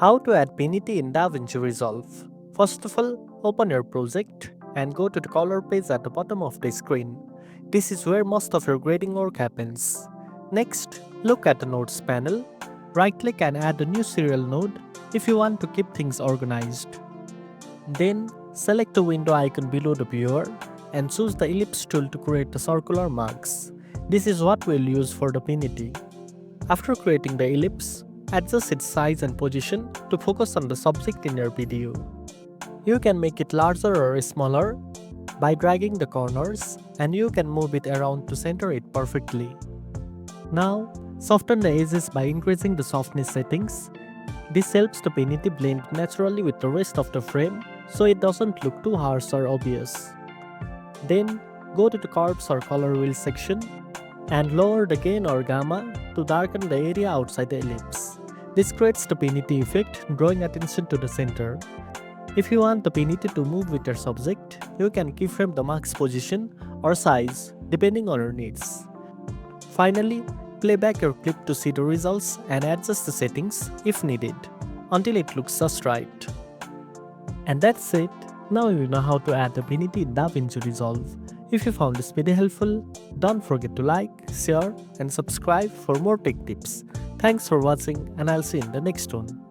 How to add Pinity in DaVinci Resolve. First of all, open your project and go to the color page at the bottom of the screen. This is where most of your grading work happens. Next, look at the Nodes panel. Right-click and add a new serial node if you want to keep things organized. Then, select the window icon below the viewer and choose the Ellipse tool to create the circular marks. This is what we'll use for the Pinity. After creating the ellipse, adjust its size and position to focus on the subject in your video. You can make it larger or smaller by dragging the corners, and you can move it around to center it perfectly. Now, soften the edges by increasing the softness settings. This helps the Pinity blend naturally with the rest of the frame so it doesn't look too harsh or obvious. Then, go to the curves or color wheel section and lower the gain or gamma to darken the area outside the ellipse. This creates the Pinity effect, drawing attention to the center. If you want the Pinity to move with your subject, you can keyframe the mark's position or size depending on your needs. Finally, play back your clip to see the results and adjust the settings if needed until it looks just right. And that's it. Now you know how to add the Pinity in DaVinci Resolve. If you found this video helpful, don't forget to like, share and subscribe for more tech tips. Thanks for watching, and I'll see you in the next one.